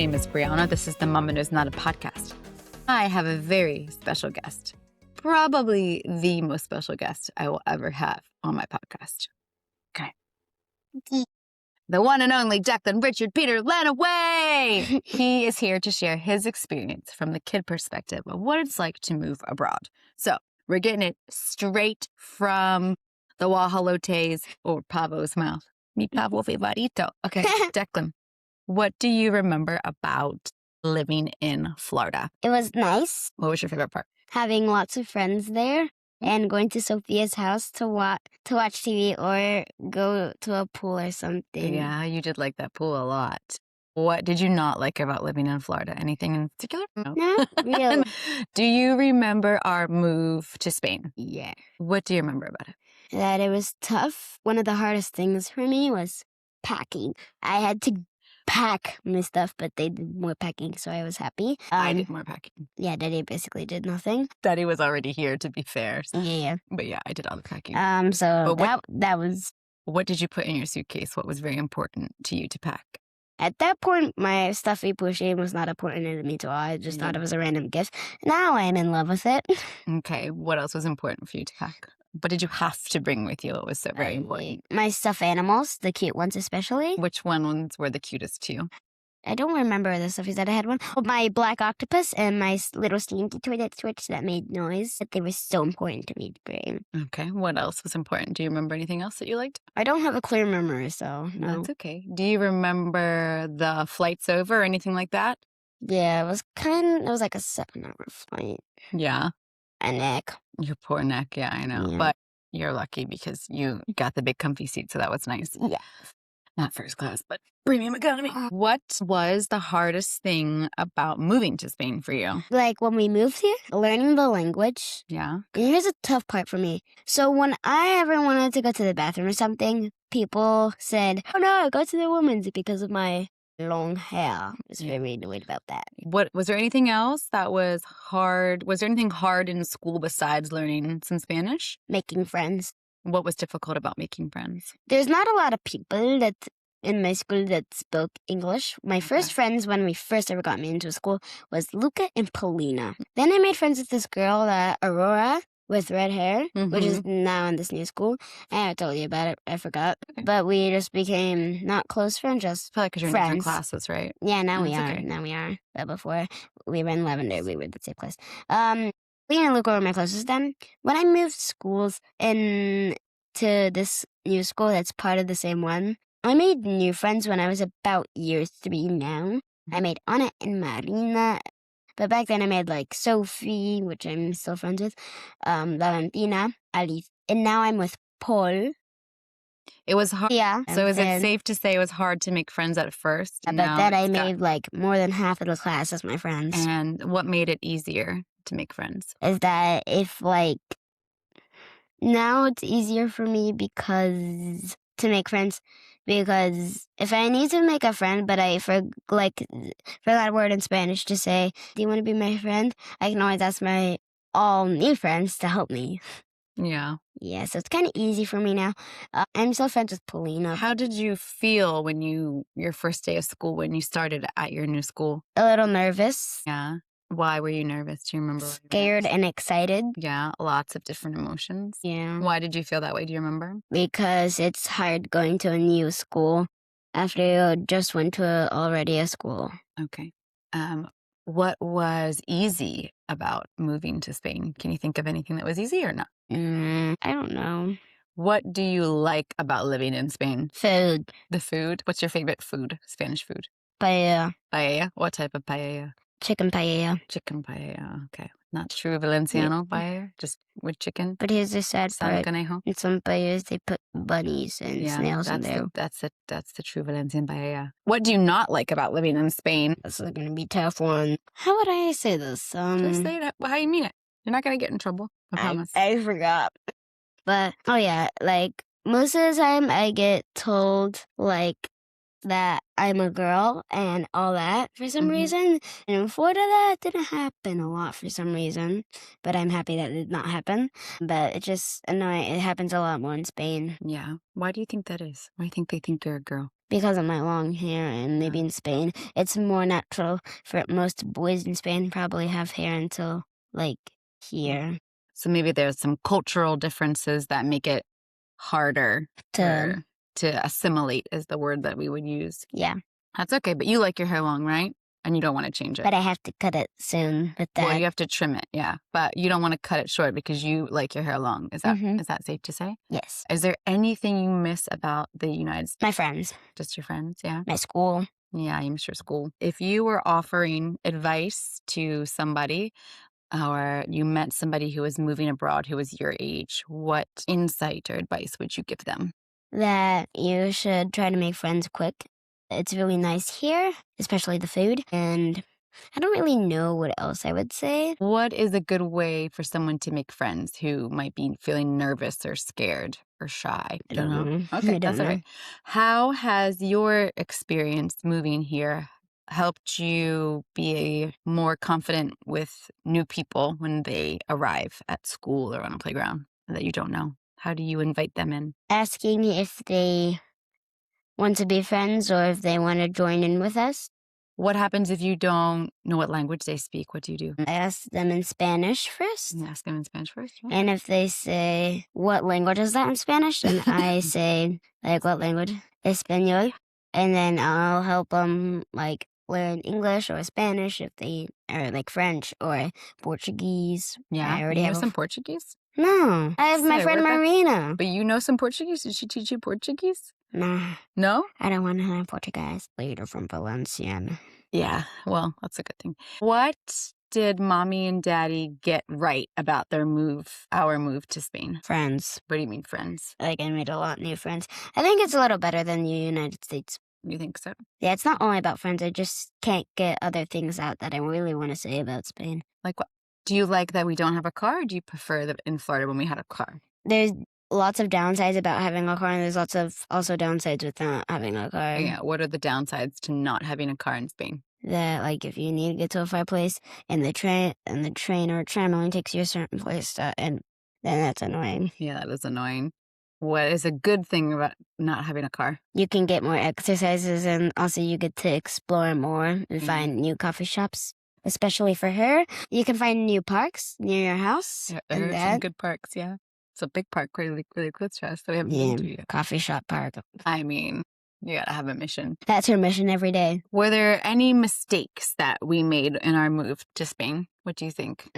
name is Brianna. This is the Mama Knows Not a podcast. I have a very special guest, probably the most special guest I will ever have on my podcast. Okay. The one and only Declan Richard Peter Lanaway. He is here to share his experience from the kid perspective of what it's like to move abroad. So we're getting it straight from the Wahalotes or Pavo's mouth. Mi Pavo favorito. Okay, Declan, what do you remember about living in Florida? It was nice What was your favorite part? having lots of friends there and going to Sophia's house to watch TV or go to a pool or something. Yeah, you did like that pool a lot. What did you not like about living in Florida? Anything in particular? No. Not really. Do you remember our move to Spain? Yeah. What do you remember about it? That it was tough. One of the hardest things for me was packing. I had to pack my stuff, but they did more packing, so I was happy. I did more packing. Yeah, Daddy basically did nothing. Daddy was already here, to be fair. Yeah. But yeah, I did all the packing. So But that was... What did you put in your suitcase? What was very important to you to pack? At that point, my stuffy plushie was not important to me at all. I just thought it was a random gift. Now I'm in love with it. Okay, what else was important for you to pack? What did you have to bring with you? It was so very important. My stuffed animals, the cute ones especially. Which ones were the cutest to you? I don't remember the stuffies that I had one. My black octopus and my little stinky toy that switched that made noise. But they were so important to me to bring. Okay, what else was important? Do you remember anything else that you liked? I don't have a clear memory, so no. That's okay. Do you remember the flights over or anything like that? Yeah, it was like a 7-hour flight. Yeah. A neck. Your poor neck, yeah, I know. Yeah. But you're lucky because you got the big comfy seat, so that was nice. Yeah. Not first class, but premium economy. What was the hardest thing about moving to Spain for you? Like when we moved here, learning the language. Yeah. And here's a tough part for me. So when I ever wanted to go to the bathroom or something, people said, "Oh no, go to the women's," because of my long hair. I was very annoyed about that. What was there anything else that was hard? Was there anything hard in school besides learning some Spanish? Making friends. What was difficult about making friends? There's not a lot of people that in my school that spoke English. My first friends when we first ever got me into school was Luca and Paulina. Then I made friends with this girl, Aurora, with red hair, which is now in this new school. I told you about it. I forgot. Okay. But we just became not close friends, just Probably because you're in friends. different classes, right? Yeah, now we That's are. okay. Now we are. But before we were in Lavender, we were the same class. Lena and Luca were my closest then. When I moved schools to this new school that's part of the same one, I made new friends when I was about year 3 now. I made Anna and Marina. But back then I made like Sophie, which I'm still friends with, Valentina, Alice. And now I'm with Paul. It was hard. Yeah. So is it and- safe to say it was hard to make friends at first? But Now then I it's got- made like more than half of the class as my friends. And what made it easier to make friends? Is that if like now it's easier for me because to make friends because if I need to make a friend but I forgot a word in Spanish to say, "Do you want to be my friend?" I can always ask my all new friends to help me. Yeah. Yeah, so it's kind of easy for me now. I'm still friends with Paulina. How did you feel when your first day of school, when you started at your new school? A little nervous, Yeah. Why were you nervous? Do you remember? why you were scared, nervous? and excited. Yeah, lots of different emotions. Yeah. Why did you feel that way? Do you remember? Because it's hard going to a new school after you just went to already a school. Okay. What was easy about moving to Spain? Can you think of anything that was easy or not? I don't know. What do you like about living in Spain? Food. The food? What's your favorite food? Spanish food? Paella. Paella? What type of paella? Chicken paella. Chicken paella. Okay. Not true Valenciano paella? Just with chicken? But here's the sad San part. Conejo? In some paellas, they put bunnies and snails in there. That's the true Valencian paella. What do you not like about living in Spain? That's going to be a tough one. How would I say this? Just say it how you mean it. You're not going to get in trouble. I promise. I forgot. But, oh yeah, like, most of the time I get told, like, that I'm a girl and all that for some reason. And in Florida, that didn't happen a lot for some reason. But I'm happy that it did not happen. But it's just annoying. It happens a lot more in Spain. Yeah. Why do you think that is? Why do you think they think you're a girl? Because of my long hair and maybe in Spain, it's more natural for most boys in Spain probably have hair until like here So maybe there's some cultural differences that make it harder to, to assimilate is the word that we would use. yeah. That's okay, but you like your hair long, right? And you don't want to change it. But I have to cut it soon with that. Well, you have to trim it, yeah. But you don't want to cut it short because you like your hair long. Is that safe to say? Yes. Is there anything you miss about the United States? My friends. Just your friends, yeah? My school. Yeah, you miss your school. If you were offering advice to somebody or you met somebody who was moving abroad who was your age, what insight or advice would you give them? That you should try to make friends quick. It's really nice here, especially the food. And I don't really know what else I would say. What is a good way for someone to make friends who might be feeling nervous or scared or shy? I don't know. Okay, I don't that's all know. right. How has your experience moving here helped you be more confident with new people when they arrive at school or on a playground that you don't know? How do you invite them in? Asking if they want to be friends or if they want to join in with us. What happens if you don't know what language they speak? What do you do? I ask them in Spanish first. You ask them in Spanish first? Yeah. And if they say, what language is that in Spanish? And I say, like, what language? Espanol. And then I'll help them, like, learn English or Spanish if they are, like, French or Portuguese. Yeah, I already you know have some Portuguese? No, I have my Say, friend what about- Marina. But you know some Portuguese? Did she teach you Portuguese? Nah, No? I don't want to learn Portuguese. Later from Valenciana. Yeah, well, that's a good thing. What did mommy and daddy get right about our move to Spain? Friends. What do you mean, friends? Like, I made a lot of new friends. I think it's a little better than the United States. You think so? Yeah, it's not only about friends. I just can't get other things out that I really want to say about Spain. Like what? Do you like that we don't have a car, or do you prefer that in Florida when we had a car? There's lots of downsides about having a car, and there's lots of also downsides with not having a car. Yeah, what are the downsides to not having a car in Spain? That, like, if you need to get to a far place and the train or tram only takes you a certain place, and then that's annoying. Yeah, that is annoying. What is a good thing about not having a car? You can get more exercises, and also you get to explore more and find new coffee shops. Especially for her, you can find new parks near your house. Yeah, and there are some good parks, yeah. It's a big park, really, really close to us that we haven't been to yet. Coffee shop park. I mean, you gotta have a mission. That's her mission every day. Were there any mistakes that we made in our move to Spain? What do you think?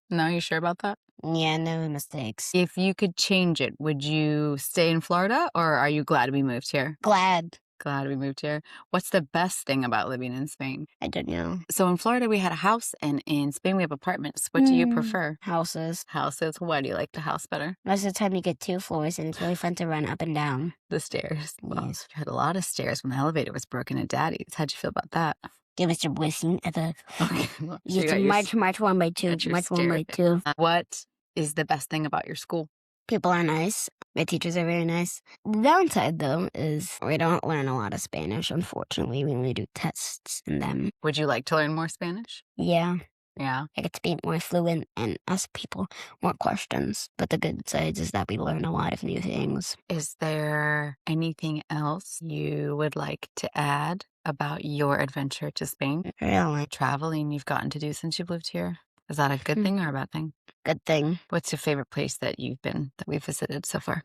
No, you sure about that? Yeah, no mistakes. If you could change it, would you stay in Florida or are you glad we moved here? Glad. Glad we moved here. What's the best thing about living in Spain? I don't know. So in Florida, we had a house, and in Spain, we have apartments. What do you prefer? Houses. Houses. Why do you like the house better? Most of the time you get 2 floors, and it's really fun to run up and down. The stairs. Well, Yes. you had a lot of stairs when the elevator was broken at Daddy's. How'd you feel about that? Give us your blessing at the... Okay. Well, so you It's got your March 1 by 2. got your March 1 by stair. 2. What is the best thing about your school? People are nice. My teachers are very nice. The downside, though, is we don't learn a lot of Spanish, unfortunately. We only do tests in them. Would you like to learn more Spanish? Yeah, Yeah. I get to be more fluent and ask people more questions. But the good side is that we learn a lot of new things. Is there anything else you would like to add about your adventure to Spain? Really Traveling you've gotten to do since you've lived here? Is that a good thing or a bad thing? good thing. What's your favorite place that we've visited so far?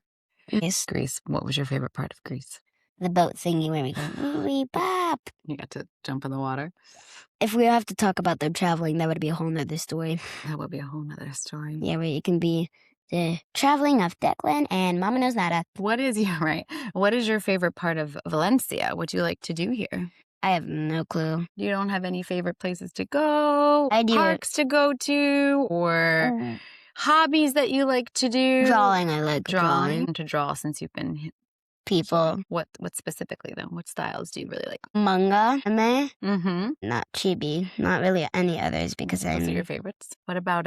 Yes, Greece. What was your favorite part of Greece? the boat thingy where we go, ooey pop. You got to jump in the water. If we have to talk about them traveling, that would be a whole nother story. That would be a whole nother story. Yeah, where it can be the traveling of Declan and Mama Knows Nada. What is your favorite part of Valencia? What do you like to do here? I have no clue. You don't have any favorite places to go? I do. Parks to go to? Or hobbies that you like to do? Drawing, I like drawing. To draw since you've been here. People. What specifically, though? What styles do you really like? Manga, anime, Mm-hmm. not chibi, not really any others because Those are I'm your favorites. What about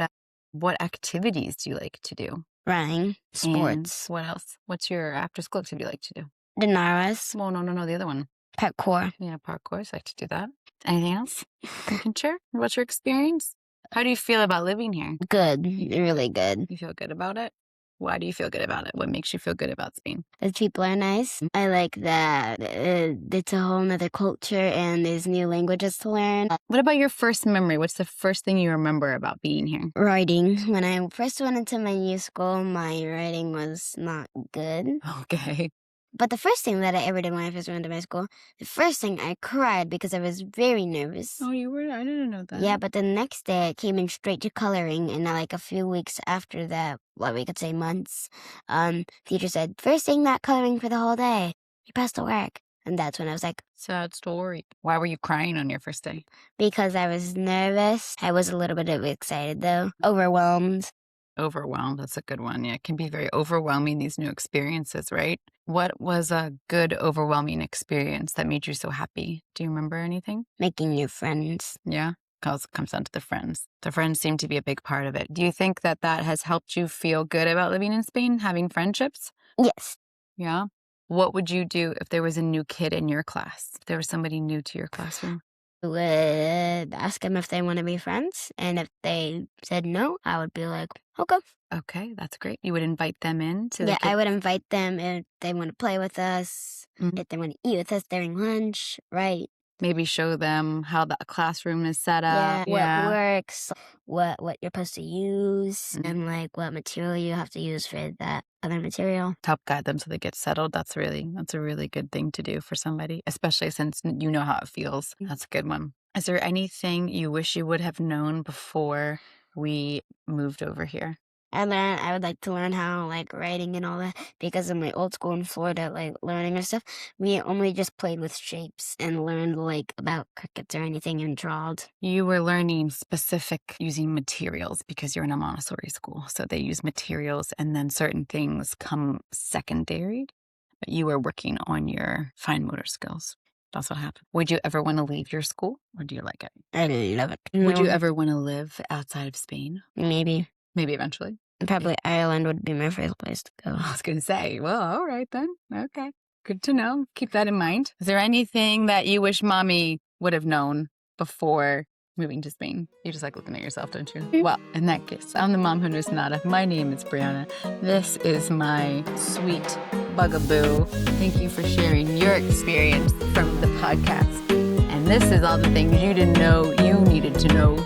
what activities do you like to do? running, And sports, what else? What's your after-school activity you like to do? Dinaras, Well, no, the other one. parkour. Yeah, parkour. So I like to do that. Anything else you can share? What's your experience? How do you feel about living here? Good, really good. You feel good about it? Why do you feel good about it? What makes you feel good about Spain? The people are nice. I like that it's a whole nother culture and there's new languages to learn. What about your first memory? What's the first thing you remember about being here? Writing. When I first went into my new school, my writing was not good. Okay. But the first thing that I ever did when I first went to my school, the first thing I cried because I was very nervous. Oh, you were? I didn't know that. Yeah, but the next day I came in straight to coloring, and like a few weeks after that, well, we could say months, teacher said, first thing not coloring for the whole day. You passed the work. And that's when I was like, Sad story. Why were you crying on your first day? because I was nervous. I was a little bit excited though, overwhelmed. Overwhelmed. That's a good one. Yeah, it can be very overwhelming, these new experiences, right? What was a good, overwhelming experience that made you so happy? Do you remember anything? Making new friends. Yeah, because it comes down to the friends. The friends seem to be a big part of it. Do you think that that has helped you feel good about living in Spain, having friendships? Yes. Yeah. What would you do if there was a new kid in your class? If there was somebody new to your classroom? I would ask them if they want to be friends. And if they said no, I would be like, okay. Okay, that's great. You would invite them in to the Yeah, I kid- would invite them if they want to play with us, Mhm. if they want to eat with us during lunch, right? Maybe show them how the classroom is set up. What works, what you're supposed to use, Mhm. and like what material you have to use for that other material. Help guide them so they get settled. That's a really good thing to do for somebody, especially since you know how it feels. That's a good one. Is there anything you wish you would have known before we moved over here? I would like to learn how like writing and all that, because in my old school in Florida, like learning and stuff, we only just played with shapes and learned like about crickets or anything and drawed. You were learning specific using materials because you're in a Montessori school. So they use materials and then certain things come secondary. But you were working on your fine motor skills. That's what happened. Would you ever want to leave your school or do you like it? I love it. Would you No, ever want to live outside of Spain? Maybe. Maybe eventually. Probably Ireland would be my first place to go. I was going to say, well, all right then. Okay. Good to know. Keep that in mind. Is there anything that you wish mommy would have known before moving to Spain? You just like looking at yourself, don't you? Well, in that case, I'm the mom who knows nada. My name is Brianna. This is my sweet bugaboo. Thank you for sharing your experience from the podcast. And this is all the things you didn't know you needed to know.